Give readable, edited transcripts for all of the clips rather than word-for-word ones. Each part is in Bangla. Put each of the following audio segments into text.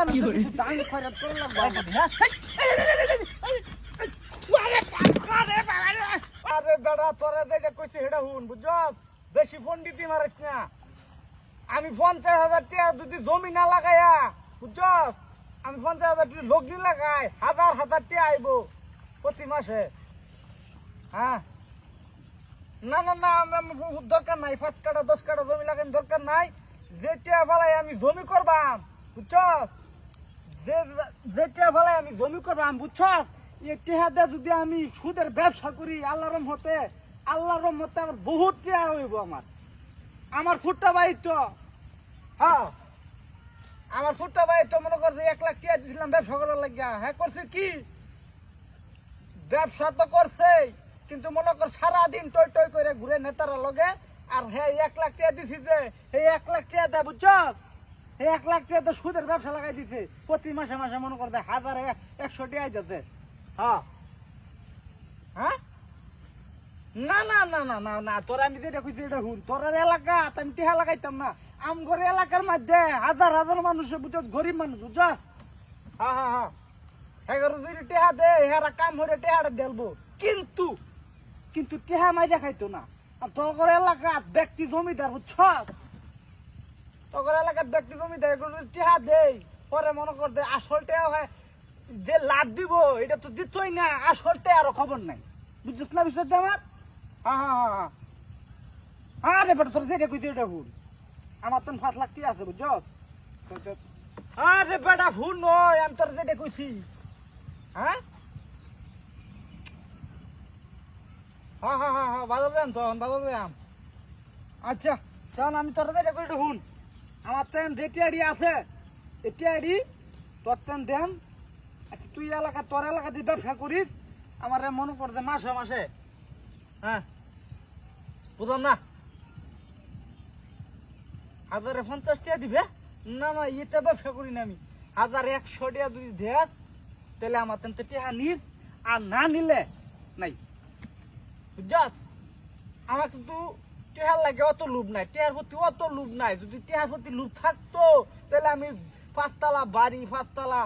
মানুষের কিছু দান খয়রাত করে লাগবে আরে বেড়া তোরা যেটা কইছি সেটা হুন বুঝছস বেশি পন্ডিতি মারিস না আমি 50,000 টাকা যদি জমি না লাগাইয়া বুঝছস আমি 50,000 টাকা লোক দিয়ে লাগাই হাজার হাজার টাকা আইবো প্রতি মাসে হ্যাঁ না না না আমার দরকার নাই 5 কাঠা 10 কাঠা জমি লাগানোর দরকার নাই যে টাকা ফেলাই আমি জমি করবাম বুঝছস যে টাকা ফেলাই আমি জমি করবাম বুঝছস এই টাকা যদি আমি সুদের ব্যবসা করি আল্লাহর রহমতে আমার বহুত টাকা হইব আমার ফুটটা ভাই তো হ্যাঁ আমার ফুটটা ভাই তো মনে কর যে 1 লাখ টাকা দিছিলাম ব্যবসা করার লাগিয়া হ্যাঁ করছে কি ব্যবসা তো করছে কিন্তু মনে কর সারাদিন টই টই করে ঘুরে নেতারা লগে আর হ্যাঁ 1 লাখ টাকা দিছি যে এই 1 লাখ টাকা দেয় বুঝছস এই 1 লাখ টাকা তো সুদের ব্যবসা লাগাই দিছে প্রতি মাসে মাসে মনে কর 1000 100 টাকা যাচ্ছে হ্যাঁ হ্যাঁ না না না না না না তোরা আমি যেটা কইছি এটা হুন তোর এলাকা আমি টিহা লাগাইতাম না আমগর এলাকার মধ্যে হাজার হাজার মানুষের বুঝছস গরিব মানুষ বুঝছস হ্যাঁ হ্যাঁ হ্যাঁ এগারো যদি টেহা দে হেরা কাম হরে টেহাটা দেলবো কিন্তু কিন্তু টেহা মাইরা খাইতো না আর তোর এলাকা ব্যক্তি জমিদার বুঝছস তোর এলাকার ব্যক্তি জমিদার এগুলো টেহা দেই পরে মনে কর দে আসল টেহা হয় যে লাভ দিব এটা তো দিতই না আসল টেহারও খবর নাই বুঝছিস না বিষয়টা আমার হ্যাঁ হ্যাঁ হ্যাঁ হ্যাঁ আরে বেটা তোর যেটা কইতে এটা ভুল আমার তো 5 লাখ টাকা আছে বুঝছস আরে বেটা ভুল নয় আমি তোর যেটা কইছি হ্যাঁ হ্যাঁ হ্যাঁ হ্যাঁ হ্যাঁ ভালো ব্যায়াম তখন ভালো ব্যায়াম আচ্ছা তখন আমি তোর যেটা কই শুন আমার তেন যে টিয়াড়ি আছে এই টিয়াড়ি তোর তেন দেন আচ্ছা তুই এলাকা তোর এলাকা দিয়ে ব্যবসা করিস আমার মনে কর যে মাসে মাসে হ্যাঁ বুঝলাম না 1050 টাকা দিবে না না এটা ব্যবসা করি না আমি 1100 টাকা যদি দেখ তাহলে আমার তেন টাকা নিস আর না নিলে নাই বুঝছস আমার কিন্তু টেহার লাগে অত লোভ নাই টেহার প্রতি অত লোভ নাই যদি টেহার প্রতি লোভ থাকতো তাহলে আমি 5 তলা বাড়ি 5 তলা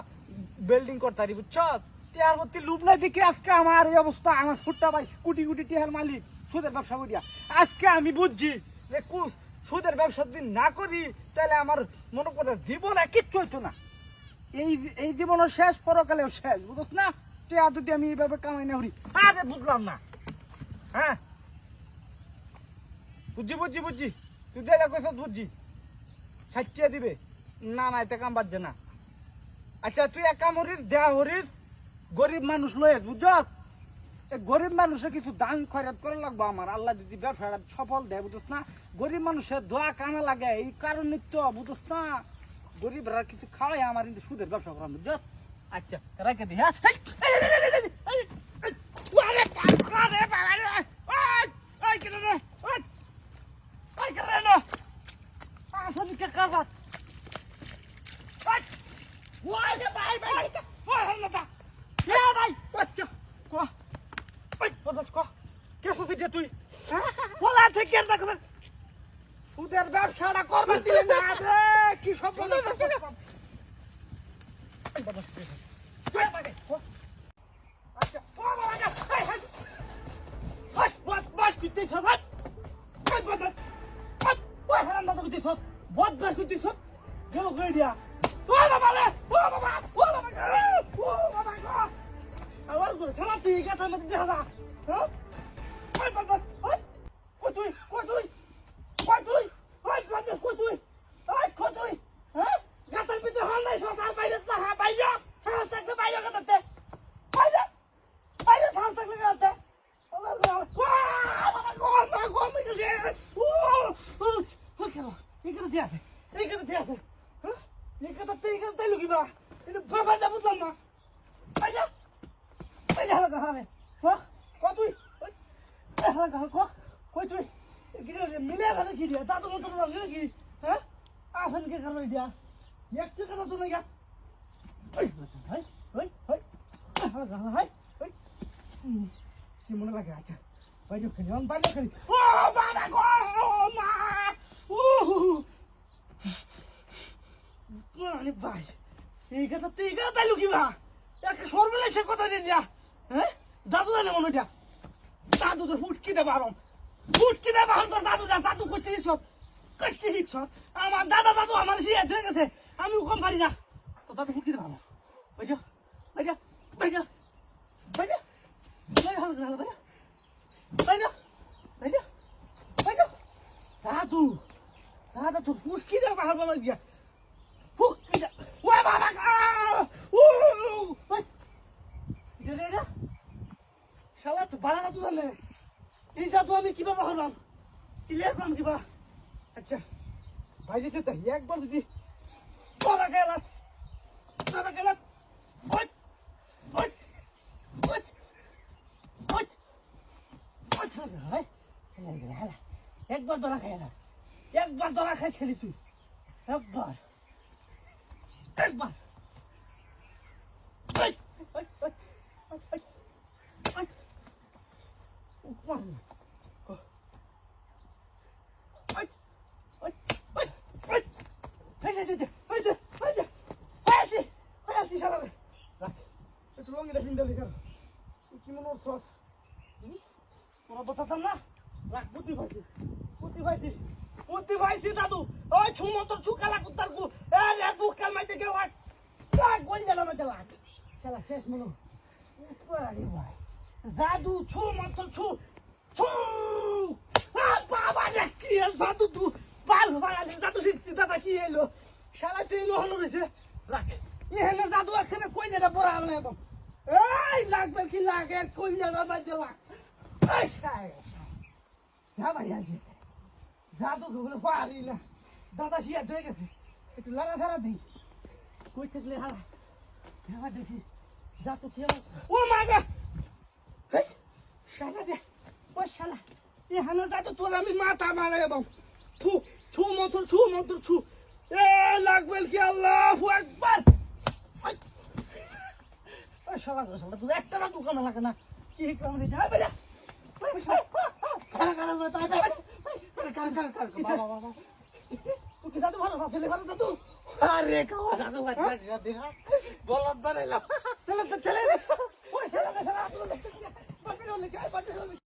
বিল্ডিং করতারি বুঝছস টেহার প্রতি লোভ নাই দেখি আজকে আমার এই অবস্থা আমার ফুটটা ভাই কোটি কোটি টেহার মালিক সুদের ব্যবসা করিয়া আজকে আমি বুঝছি যে সুদের ব্যবসা যদি না করি তাহলে আমার মনে করে জীবনে কিচ্ছু হইতো না এই জীবনও শেষ পরকালেও শেষ বুঝছ না টেহা যদি আমি এইভাবে কামাই না করি আরে বুঝলাম না হ্যাঁ বুঝছি বুঝছি বুঝছি তুই যেটা কইছ বুঝছি 60 টাকা দিবে না না এতে কাম বাজছে না আচ্ছা তুই এক কাম হরিস দেয়া হরিস গরিব মানুষ লয়ে বুঝছস এই গরিব মানুষের কিছু দান খয়রাত করা লাগবো আমার আল্লাহ যদি ব্যবসাটা সফল দেয় বুঝছ না গরিব মানুষের দোয়া কামে লাগে এই কারণে তো বুঝছ না গরিবরা কিছু খাওয়াই আমার কিন্তু সুদের ব্যবসা করা বুঝছস আচ্ছা রাখে দি হ্যাঁ তুই ওদের ব্যবসাটা করবার দিলে না কি সব ঠিক আছে দেখা যা মিলে কি দিয়া দাদু মতো কি হ্যাঁ আসেন কে কারণ দিয়া একটু কথা তো না কি মনে লাগে আচ্ছা বাইরে খেলি বাইরে খেলি ও বাবা গো মা ও ভাই এই কথা তুই এই কথা তাই লুকিবা একটা সর্বনাশ সে কথা দিয়ে দিয়া হ্যাঁ দাদু জানে মনে এটা দাদু তো ফুটকি দেবা আরম ফুটকি দেবা তো দাদু করতে ইচ্ছত করতে ইচ্ছত আমার দাদু আমার সে হয়ে গেছে আমি কম পারি না তো দাদু ফুটকি দেবা আমার বুঝছো বুঝছো বুঝছো বুঝছো দাদা তো ফুটকি দেবা হার বলা দিয়া ফুটকি দে ওই বাবা শালা তো বালা না তো জানে এই জাদু আমি কিভাবে হলাম ক্লিয়ার করলাম কিবা আচ্ছা ভাই যেতে তাই একবার যদি তোরা গেলাম ওই ওই ওই ওই ওই একবার ধরা খাই না একবার ধরা খাই খেলি তুই একবার একবার ওই ওই ওই ওই ওই উপমান ওই ওই ওই ওই একটু লঙ্গিটা পিন্ডালি কেন কি মনে হচ্ছে তোরা বসাতাম না রাখ বুদ্ধি পাইছি দাদু ওই ছু মতর ছু কালা কুত্তার কু এ বুক কাল মাইতে কে ওয়াট লাগ বল জানা মতে লাগ শালা শেষ মনো উপরা রে ভাই জাদু ছু মতর ছু ছু বাবা রে কি জাদু তু পাল বাড়ালি জাদু শিখতি দাদা কি এলো শালা তুই হলো রইছে রাখ এখানে জাদু এখানে কই যেটা পড়া হলো একদম এই লাগবে কি লাগে কই জানা মাইতে লাগ এই শালা যা ভাই আছে জাদু গুলো পারি না দাদা শিয়া হয়ে গেছে একটু লাড়া ছাড়া দিই কই থাকলে হারা হ্যাঁ দেখি জাদু কি ও মা গা শালা দে ও শালা এই হানা জাদু তোর আমি মাথা মারে এবং থু ছু মতর ছু এ লাগবে কি আল্লাহু আকবার ওই শালা তুই একটা না দোকানে লাগে না কি কাম রে যা বেটা বাবা তুই দাদু ভালো ছেলে ভালো দাদু আরে খাওয়া দাদু বলদ বানাইলাম ছেলে ওই ছেলে